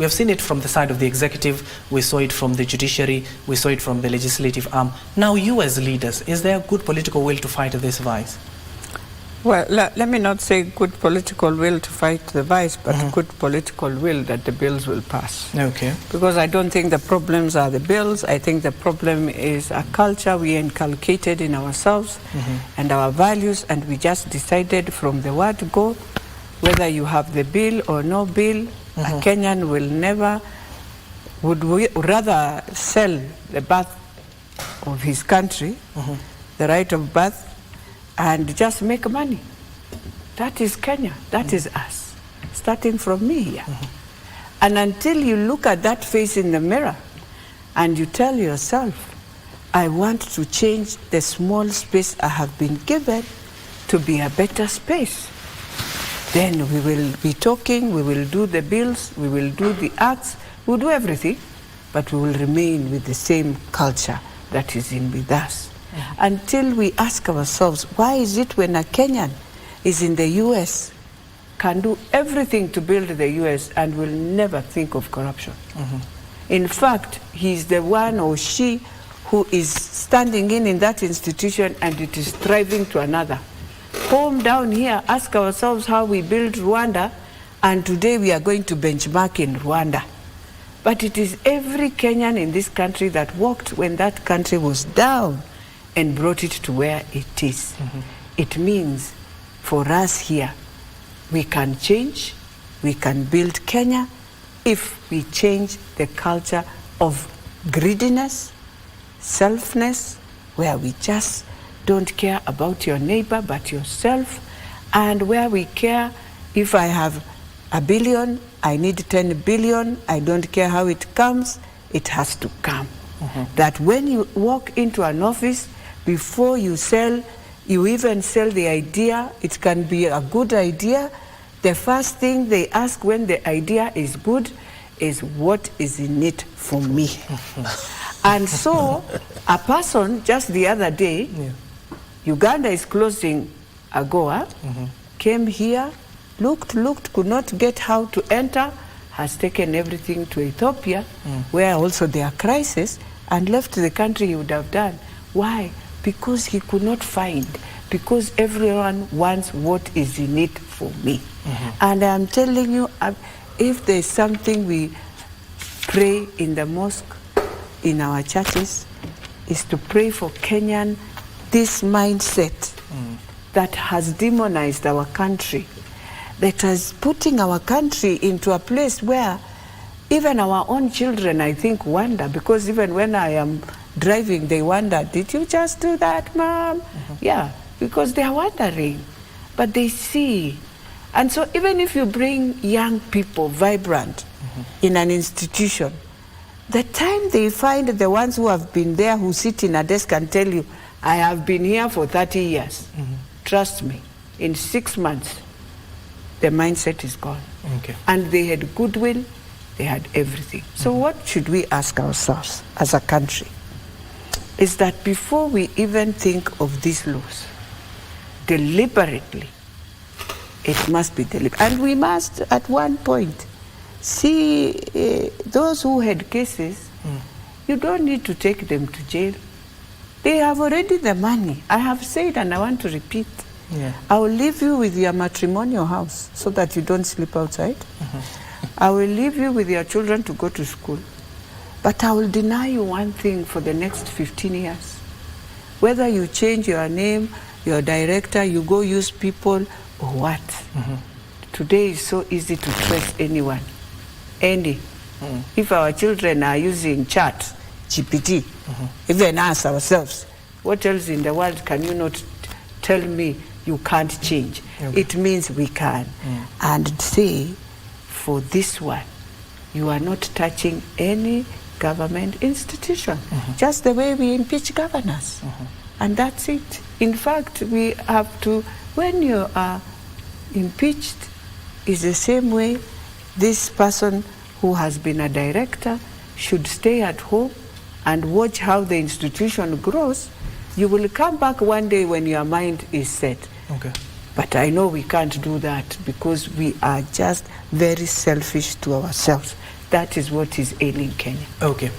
We have seen it from the side of the executive, we saw it from the judiciary, we saw it from the legislative arm. Now you as leaders, is there a good political will to fight this vice? Well, let me not say good political will to fight the vice, but good political will that the bills will pass. Okay. Because I don't think the problems are the bills. I think the problem is a culture we inculcated in ourselves and our values, and we just decided from the word go, whether you have the bill or no bill, a Kenyan will never, would rather sell the birth of his country, the right of birth, and just make money. That is Kenya. That is us, starting from me here. And until you look at that face in the mirror and you tell yourself, I want to change the small space I have been given to be a better space, then we will be talking, we will do the bills, we will do the acts, we'll do everything, but we will remain with the same culture that is in with us. Until we ask ourselves, why is it when a Kenyan is in the US, can do everything to build the US and will never think of corruption? In fact, he's the one or she who is standing in that institution and it is thriving to another. Home down here, ask ourselves how we build Rwanda, and today we are going to benchmark in Rwanda. But it is every Kenyan in this country that walked when that country was down and brought it to where it is. It means for us here, we can change, we can build Kenya if we change the culture of greediness, selfness, where we just don't care about your neighbor but yourself, and where we care, if I have $1 billion, I need 10 billion, I don't care how it comes, it has to come. That when you walk into an office, before you sell, you even sell the idea, it can be a good idea, the first thing they ask when the idea is good is what is in it for me. And so a person just the other day, Uganda is closing AGOA, came here, looked, could not get how to enter, has taken everything to Ethiopia, where also there are crises, and left the country he would have done. Why? Because he could not find, because everyone wants what is in it for me. And I'm telling you, if there's something we pray in the mosque, in our churches, is to pray for Kenyan, this mindset that has demonized our country, that is putting our country into a place where even our own children, I think, wonder, because even when I am driving, they wonder, did you just do that, Mom? Yeah, because they are wondering, but they see. And so even if you bring young people, vibrant, in an institution, the time they find the ones who have been there, who sit in a desk and tell you, I have been here for 30 years. Trust me, in 6 months, the mindset is gone. And they had goodwill, they had everything. So what should we ask ourselves as a country? Is that before we even think of these laws, deliberately, it must be deliberate. And we must, at one point, see those who had cases, you don't need to take them to jail. They have already the money. I have said, and I want to repeat, I will leave you with your matrimonial house so that you don't sleep outside. I will leave you with your children to go to school. But I will deny you one thing for the next 15 years. Whether you change your name, your director, you go use people, or what. Today is so easy to trace anyone. If our children are using chat, GPT, even us ourselves, what else in the world can you not tell me you can't change? It means we can. And say, for this one, you are not touching any government institution, just the way we impeach governors. And that's it. In fact, we have to, when you are impeached, is the same way this person who has been a director should stay at home and watch how the institution grows. You will come back one day when your mind is set. But I know we can't do that because we are just very selfish to ourselves. That is what is ailing Kenya. Okay.